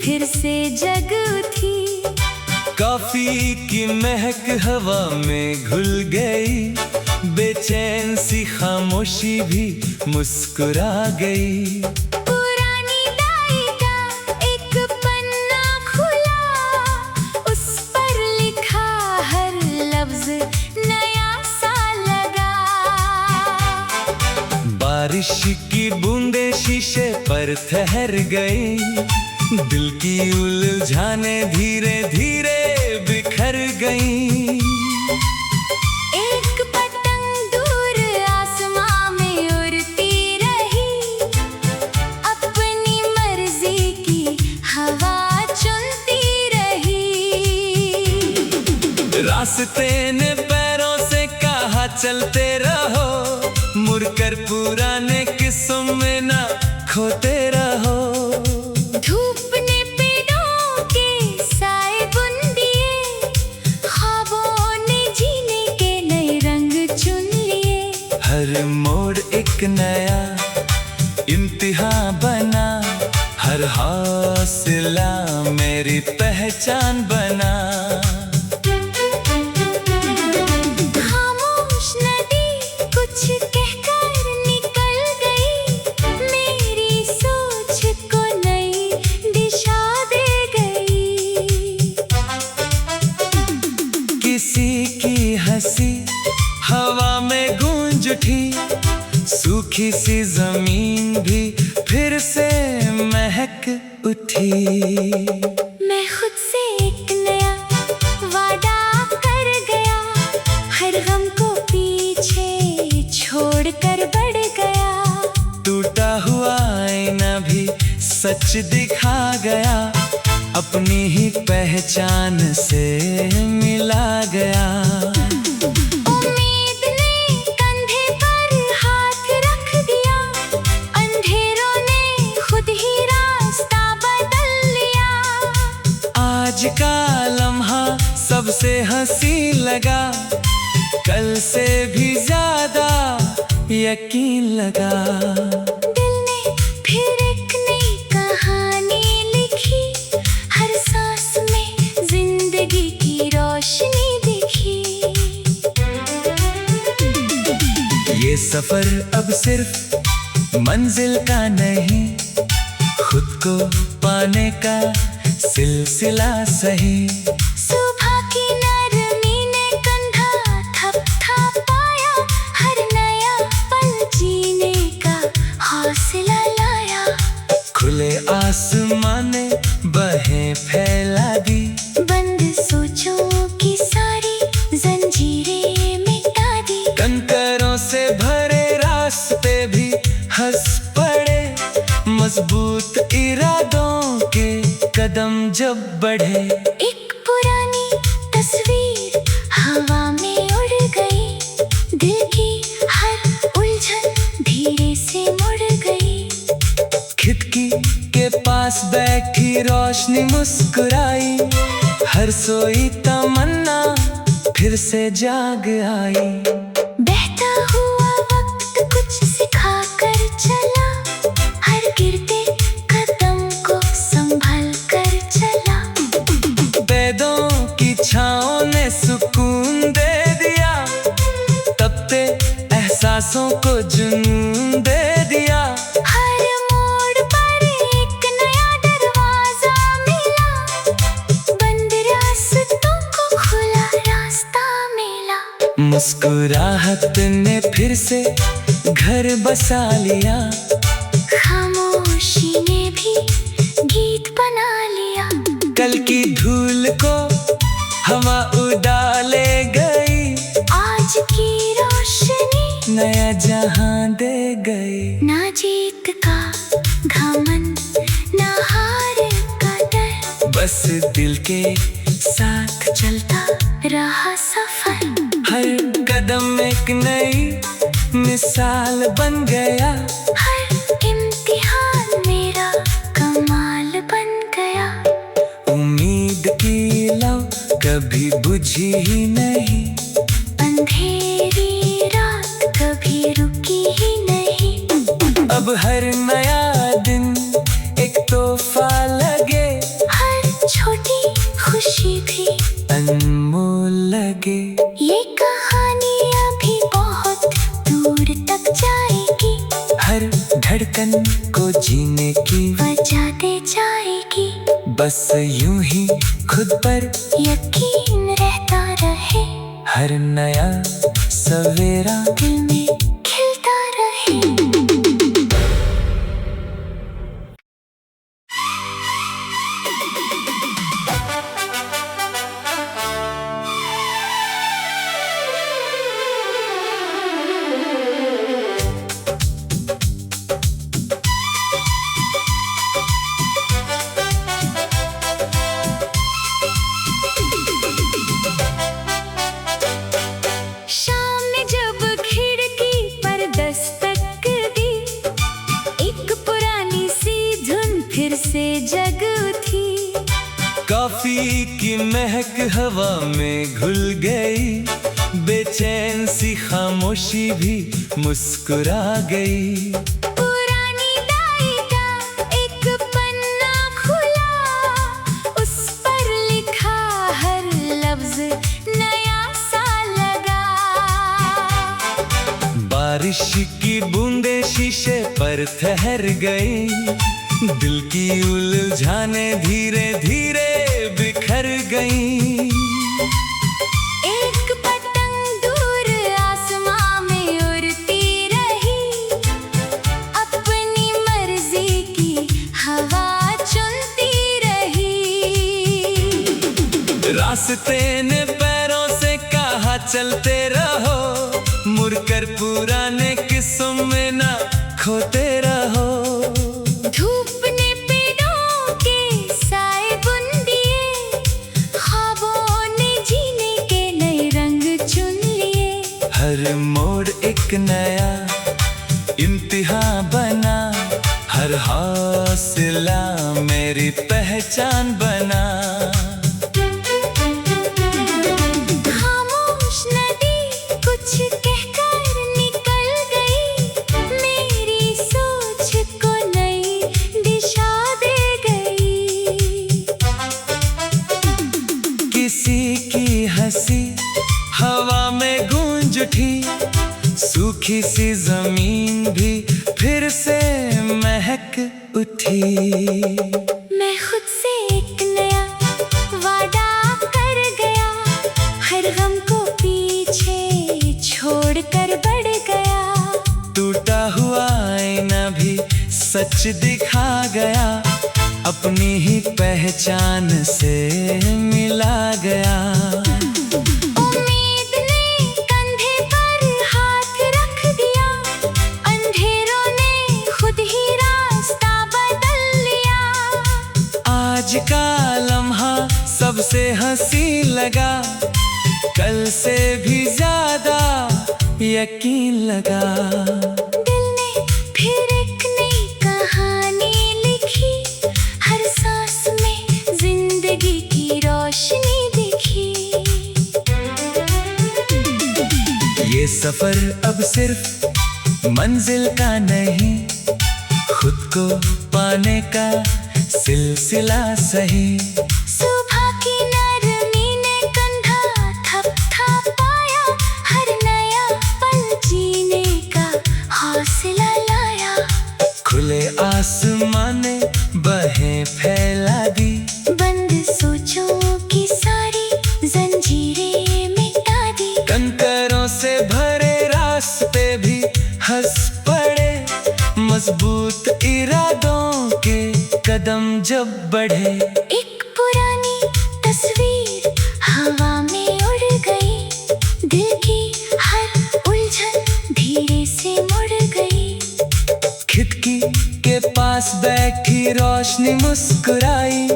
फिर से जग उठी। कॉफी की महक हवा में घुल गई, बेचैन सी खामोशी भी मुस्कुरा गई। पुरानी डायरी का एक पन्ना खुला, उस पर लिखा हर लफ्ज नया सा लगा। बारिश की बूंदें शीशे पर ठहर गई, दिल की उलझाने धीरे धीरे बिखर गई। एक पतंग दूर आसमां में उड़ती रही, अपनी मर्जी की हवा चुनती रही। रास्ते ने पैरों से कहा चलते रहो, मुड़कर पुराने किस्सों में ना खोते रहो। धूप ने पेड़ों के साए बुन दिए, ख्वाबों ने जीने के नए रंग चुन लिए। हर मोड़ एक नया इम्तिहान बना, हर हौसला मेरी पहचान बना। खामोश नदी कुछ कहकर निकल गई, मेरी सोच को नई दिशा दे गई। किसी की हंसी हवा में गूंज उठी, सूखी सी जमीन भी फिर से महक उठी। मैं खुद से एक नया वादा कर गया, हर गम को पीछे छोड़कर बढ़ गया। टूटा हुआ आईना भी सच दिखा गया, अपनी ही पहचान से मिला गया। उम्मीद ने कंधे पर हाथ रख दिया, अंधेरों ने खुद ही रास्ता बदल लिया। आज का लम्हा सबसे हंसी लगा, कल से भी ज्यादा यकीन लगा। दिल ने फिर एक नई कहानी लिखी, हर सांस में जिंदगी की रोशनी दिखी। ये सफर अब सिर्फ मंजिल का नहीं, खुद को पाने का सिलसिला सही। सुबह की नरमी ने कंधा थपथपाया, हर नया पल जीने का हौसला लाया। खुले आसमान ने बाहें फैला दी, बंद सोचों की सारी जंजीरें मिटा दी। कंकरों से भरे रास्ते भी हंस पड़े, मजबूत इरादों के कदम जब बढ़े। एक पुरानी तस्वीर हवा में उड़ गई, दिल की हर उलझन धीरे से मुड़ गई। खिड़की के पास बैठी रोशनी मुस्कुराई, हर सोई तमन्ना फिर से जाग आई। बहता हुआ वक्त कुछ सिखा कर चला, हर गिरते कदम को संभल कर चला। पैदों की छाँव ने सुकून दे दिया, तपते एहसासों को जुनून दे दिया। हर मोड़ पर एक नया दरवाजा मिला, बंद रास्तों को खुला रास्ता मिला। मुस्कुराहट ने फिर से घर बसा लिया, खामोशी ने भी गीत बना लिया। कल की धूल को हवा उड़ा ले गई, आज की रोशनी नया जहां दे गई। ना जीत का घमंड, ना हार का डर, बस दिल के साथ चलता रहा सफर। हर कदम एक नई मिसाल बन गया, हर इम्तिहान मेरा कमाल बन गया। उम्मीद की लौ कभी बुझी ही नहीं, अंधेरी रात कभी रुकी ही नहीं। अब हर नया दिन एक तोहफा लगे, की। बस यूं ही खुद पर यकीन रहता रहे, हर नया सवेरा दिल में खिलता रहे। शाम ने जब खिड़की पर दस्तक दी, एक पुरानी सी धुन फिर से जग उठी। कॉफी की महक हवा में घुल गई, बेचैन सी खामोशी भी मुस्कुरा गई। पुरानी डायरी का एक पन्ना खुला, उस पर लिखा हर लफ्ज नया सा लगा। बारिश की बूंदें शीशे पर ठहर गई, दिल की उलझाने धीरे धीरे बिखर गई। एक पतंग दूर आसमां में उड़ती रही, अपनी मर्जी की हवा चुनती रही। रास्ते ने पैरों से कहा चलते रहो, मुड़कर पुराने किस्सों में ना खोते रहो। धूप ने पेड़ों के साए बुन दिए, ख्वाबों ने जीने के नए रंग चुन लिए। हर मोड़ एक नया इम्तिहान बना, हर हौसला मेरी पहचान बना। खामोश नदी कुछ कहकर निकल गई, मेरी सोच को नई दिशा दे गई। किसी की हंसी हवा में गूंज उठी, सूखी सी जमीन भी फिर से महक उठी। मैं खुद से एक नया वादा कर गया, हर गम को पीछे छोड़कर बढ़ गया। टूटा हुआ आईना भी सच दिखा गया, अपनी ही पहचान से मिला गया। उम्मीद ने कंधे पर हाथ रख दिया, अंधेरों ने खुद ही रास्ता बदल लिया। आज का लम्हा सबसे हंसी लगा, कल से भी ज्यादा यकीन लगा। दिल ने फिर एक नई कहानी लिखी, हर सांस में जिंदगी की रोशनी दिखी। ये सफर अब सिर्फ मंजिल का नहीं, खुद को पाने का सिलसिला सही। सुबह की नरमी ने कंधा थपथपाया, हर नया पल जीने का हौसला लाया। खुले आसमान ने बाहें फैला दी, बंद सोचों की सारी जंजीरें मिटा दी। कंकरों से भरे रास्ते भी हंस पड़े, मजबूत इरादों के कदम जब बढ़े। एक पुरानी तस्वीर हवा में उड़ गई, दिल की हर उलझन धीरे से मुड़ गई। खिड़की के पास बैठी रोशनी मुस्कुराई,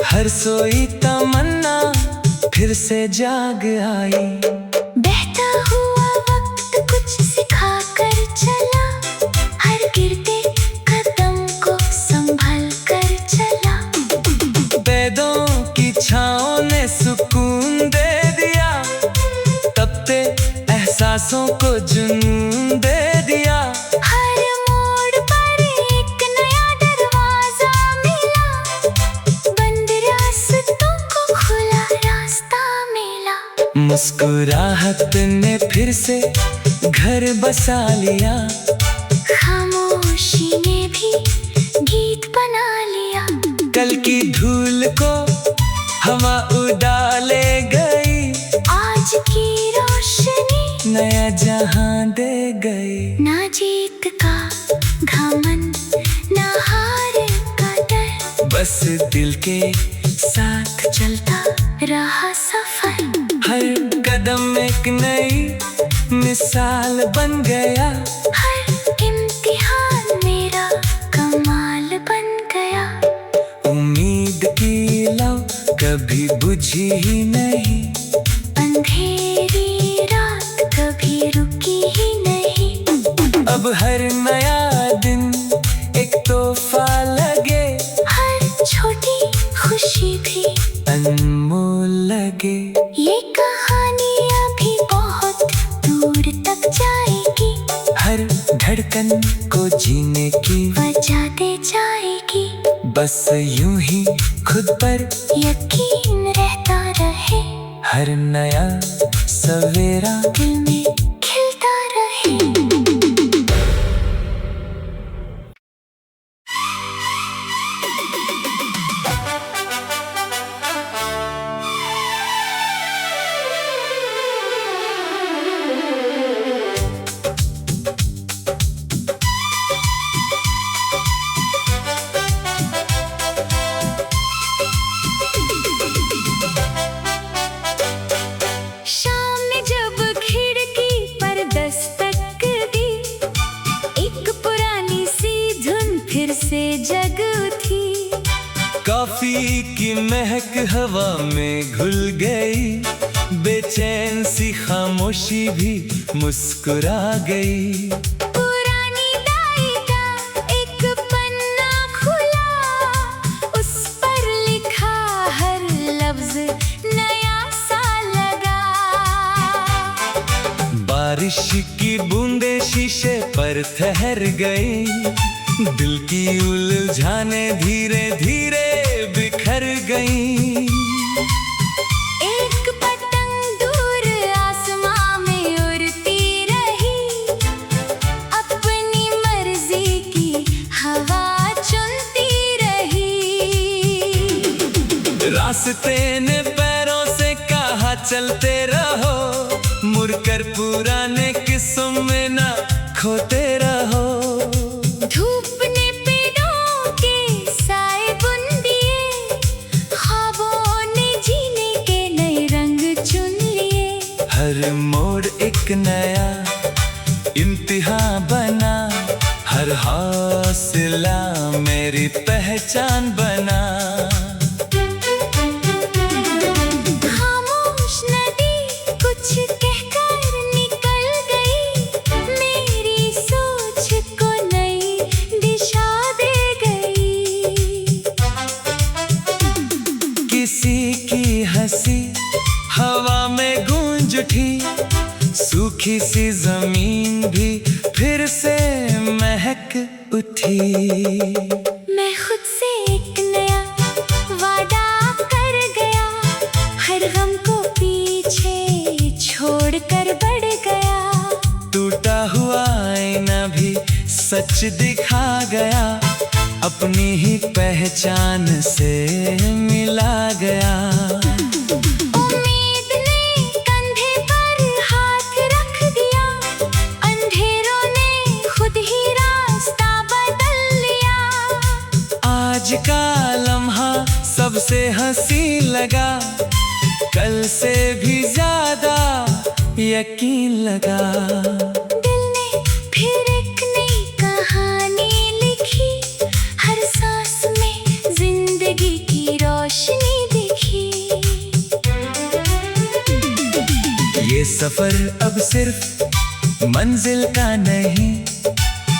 हर सोई तमन्ना फिर से जाग आई। बहता हुआ वक्त कुछ सिखा कर चला, हर गिरते कदम को संभल कर चला। वेदों की छाँव ने सुकून दे दिया, तपते एहसासों को जुनून दे दिया। हर मोड़ पर एक नया दरवाजा मिला, बंद रास्तों को खुला रास्ता मिला। मुस्कुराहट ने फिर से घर बसा लिया, खामोशी ने भी गीत बना लिया। कल की धूल को हवा उड़ा ले गई, आज की रोशनी नया जहां दे गई। ना जीत का घमंड, ना हार का डर, बस दिल के साथ चलता रहा सफर। हर कदम एक नई मिसाल बन गया, हर इम्तिहान मेरा कमाल बन गया। उम्मीद की लौ कभी बुझी ही नहीं, अंधेरी रात कभी रुकी ही नहीं। अब हर नया दिन एक तोहफा लगे, हर छोटी खुशी भी अनमोल लगे। ये कहानी अभी बहुत दूर तक जाएगी, हर धड़कन को जीने की वजह दे जाएगी। बस यूं ही खुद पर यकीन रहता रहे, हर नया सवेरा दिल में खिलता रहे। शाम ने जब खिड़की पर दस्तक दी, एक पुरानी सी धुन फिर से जग उठी। कॉफी की महक हवा में घुल गई, बेचैन सी खामोशी भी मुस्कुरा गई। पुरानी डायरी का एक पन्ना खुला, उस पर लिखा हर लफ्ज नया सा लगा। बारिश की बूंदें शीशे पर ठहर गई, दिल की उलझाने धीरे धीरे बिखर गई। एक पतंग दूर आसमां में उड़ती रही, अपनी मर्जी की हवा चुनती रही। रास्ते ने पैरों से कहा चलते रहो, मुड़कर पुराने किस्सों में ना खोते रहो। धूप ने पेड़ों के साए बुन दिए, ख्वाबों ने जीने के नए रंग चुन लिए। हर मोड़ एक नया इम्तिहान बना, हर हौसला मेरी पहचान बना। खामोश नदी कुछ कहकर निकल गई, मेरी सोच को नई दिशा दे गई। किसी की हंसी हवा में गूंज उठी, सूखी सी जमीन भी फिर से महक उठी। मैं खुद से एक नया वादा कर गया, हर गम को पीछे छोड़कर बढ़ गया। टूटा हुआ आईना भी सच दिखा गया, अपनी ही पहचान से मिला गया। उम्मीद ने कंधे पर हाथ रख दिया, अंधेरों ने खुद ही रास्ता बदल लिया। आज का लम्हा सबसे हंसी लगा, कल से भी ज्यादा यकीन लगा। दिल ने फिर एक नई कहानी लिखी, हर सांस में जिंदगी की रोशनी दिखी। ये सफर अब सिर्फ मंजिल का नहीं,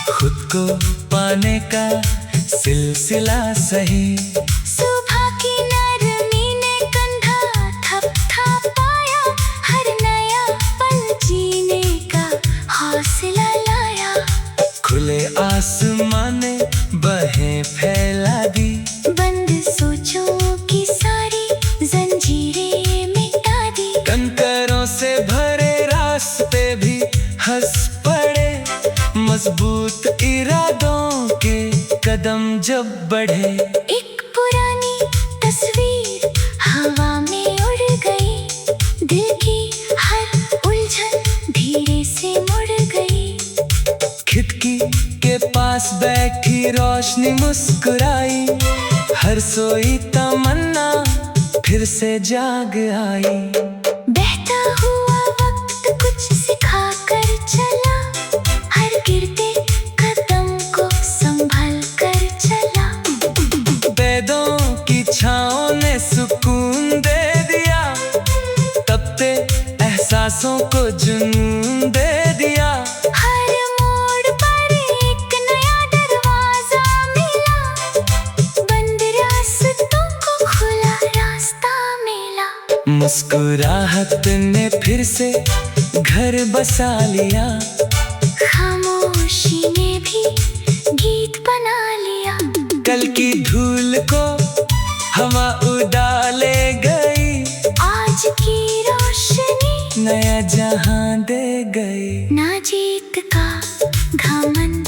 खुद को पाने का सिलसिला सही। सुबह की नरमी ने कंधा थपथपाया, हर नया पल जीने का हौसला लाया। खुले आसमान ने बाहें फैला दी, बंद सोचों की सारी जंजीरें मिटा दी। कंकरों से भरे रास्ते भी हंस पड़े, मजबूत इरादों के कदम जब बढ़े। एक पुरानी की रोशनी मुस्कुराई, हर सोई तमन्ना फिर से जाग आई। बहता हुआ वक्त कुछ सिखा कर चला, हर गिरते कदम को संभल कर चला। वेदों की छाँव ने सुकून दे दिया, तपते एहसासों को जुनून दे दिया। हर मोड़ पर एक नया दरवाजा मिला, बंद रास्तों को खुला रास्ता मिला। मुस्कुराहट ने फिर से घर बसा लिया, खामोशी ने भी गीत बना लिया। कल की धूल को हवा उड़ा ले गई, आज की रोशनी नया जहां दे गई। ना जीत का घमंड,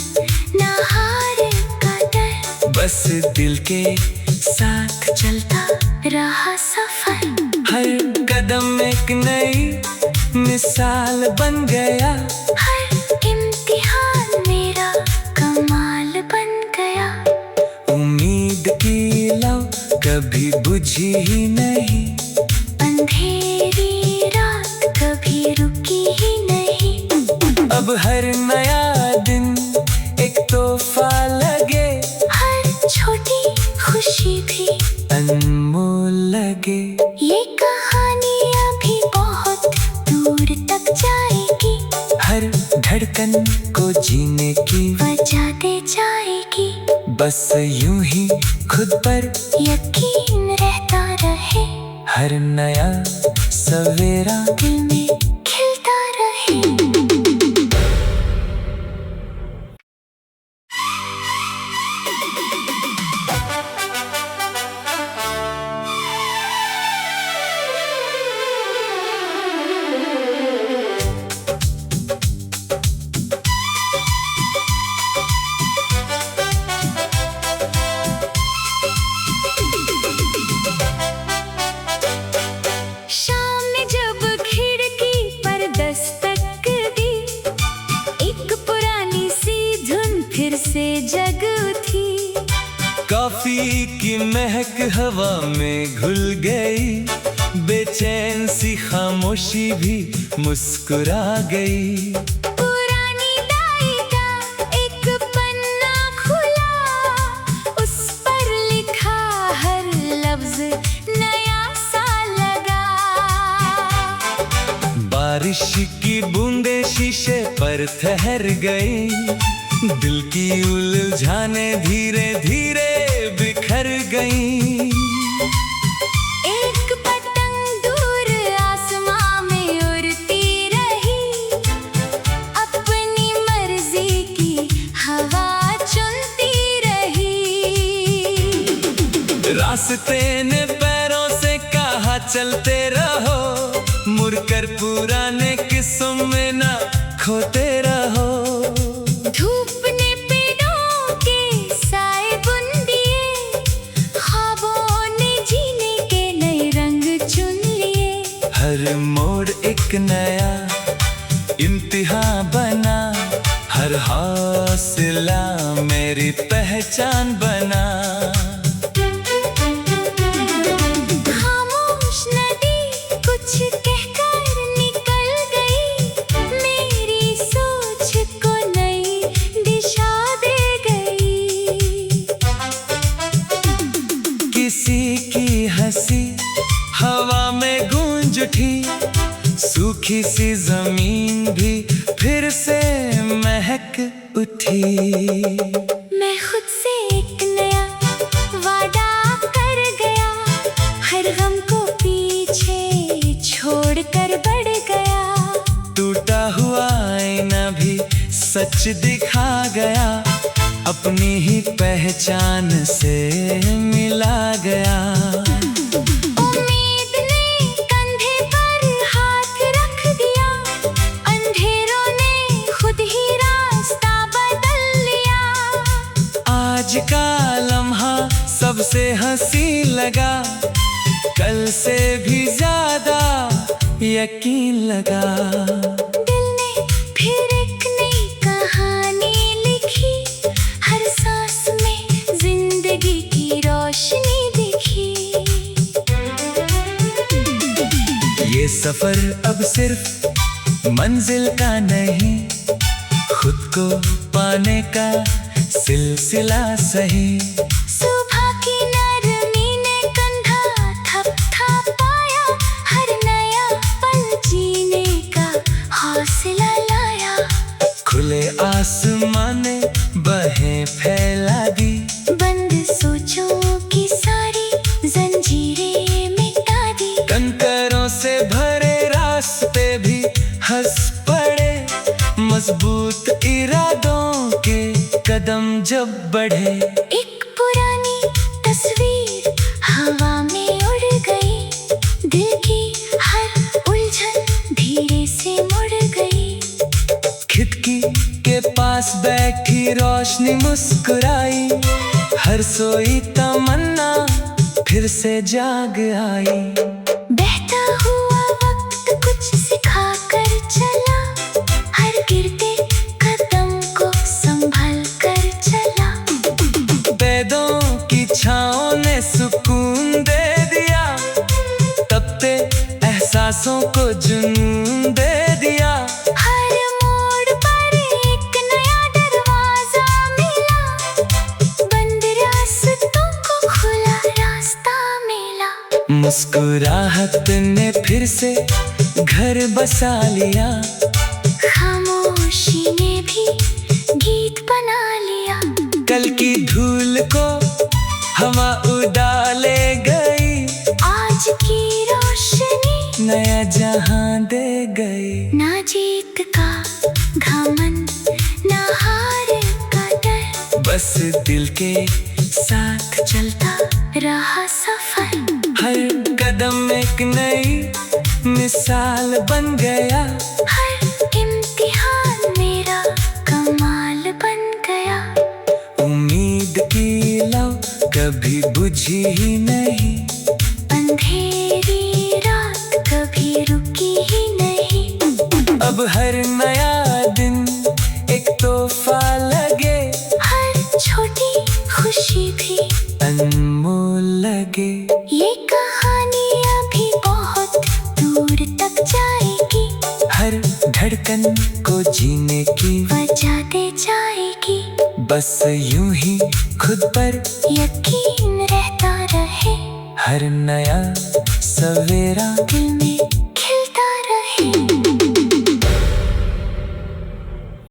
ना हार का डर, बस दिल के साथ चलता रहा सफर। हर कदम एक नई मिसाल बन गया, हर इम्तिहान मेरा कमाल बन गया। उम्मीद की लौ कभी बुझी ही नहीं, अंधेरी रात कभी रुकी ही नहीं। अब हर नया दिन एक तोहफा लगे, हर छोटी खुशी भी अनमोल लगे। ये कहानी अभी बहुत दूर तक जाएगी, हर धड़कन को जीने की वजह दे जाएगी। बस यूं ही खुद पर यकीन रहता रहे, हर नया सवेरा दिल में खिलता रहे। शाम ने जब खिड़की पर दस्तक दी, एक पुरानी सी धुन फिर से जग उठी। कॉफी की महक हवा में घुल गई, बेचैन सी खामोशी भी मुस्कुरा गई। पुरानी डायरी का एक पन्ना खुला, उस पर लिखा हर लफ्ज नया सा लगा। बारिश की बूंदें शीशे पर ठहर गई, दिल की उलझाने धीरे धीरे बिखर गई। एक पतंग दूर आसमां में उड़ती रही, अपनी मर्जी की हवा चुनती रही। रास्ते ने पैरों से कहा चलते रहो, मुड़कर पुराने किस्सों में ना खोते रहो। धूप ने पेड़ों के साए बुन दिए, ख्वाबों ने जीने के नए रंग चुन लिए। हर मोड़ एक नया इम्तिहान बना, हर हौसला मेरी पहचान बना। खामोश नदी कुछ कहकर निकल गई, मेरी सोच को नई दिशा दे गई। किसी की हंसी हवा में गूंज उठी, सूखी सी जमीन भी फिर से महक उठी। मैं खुद से एक नया वादा कर गया, हर गम को पीछे छोड़कर बढ़ गया। टूटा हुआ आईना भी सच दिखा गया, अपनी ही पहचान से मिला गया। उम्मीद ने कंधे पर हाथ रख दिया, अंधेरों ने खुद ही रास्ता बदल लिया। आज का लम्हा सबसे हंसी लगा, कल से भी ज्यादा यकीन लगा। दिल ने फिर एक नई कहानी लिखी, हर सांस ये सफर अब सिर्फ मंजिल का नहीं, खुद को पाने का सिलसिला सही। सुबह की नरमी ने कंधा थपथपाया, हर नया पल जीने का हौसला लाया। खुले आसमान ने बाहें फैला दी, बंद सोचों की सारी जंजीरें मिटा दी। कंकरों से भरे रास्ते भी हंस पड़े, मजबूत इरादों के कदम जब बढ़े। एक पुरानी तस्वीर हवा में उड़ गई, दिल की हर उलझन धीरे से मुड़ गई। खिड़की के पास बैठी रोशनी मुस्कुराई, हर सोई तमन्ना फिर से जाग आई। बहता हुआ वक्त कुछ सिखा कर चला, हर गिरते कदम को संभल कर चला। वेदों की छाँव ने सुकून दे दिया, तपते एहसासों को जुनून दे दिया। हर मोड़ पर एक नया दरवाजा मिला, बंद रास्तों को खुला रास्ता मिला। मुस्कुराहट ने फिर से घर बसा लिया, खामोशी ने भी गीत बना लिया। कल की धूल को हवा उड़ा ले गई, आज की रोशनी नया जहां दे गई। ना जीत का घमंड, ना हार का डर, बस दिल के साथ चलता रहा सफर। हर कदम एक नई मिसाल बन गया, हर इम्तिहान मेरा कमाल बन गया। उम्मीद की लौ कभी बुझी ही नहीं, अंधेरी रात कभी रुकी ही नहीं। अब हर नया दिन एक तोहफा लगे, हर छोटी खुशी भी अनमोल लगे। ये कहानी अभी बहुत दूर तक जाएगी, हर धड़कन को जीने की वजह दे जाएगी। बस यूं ही खुद पर यकीन रहता रहे, हर नया सवेरा दिल में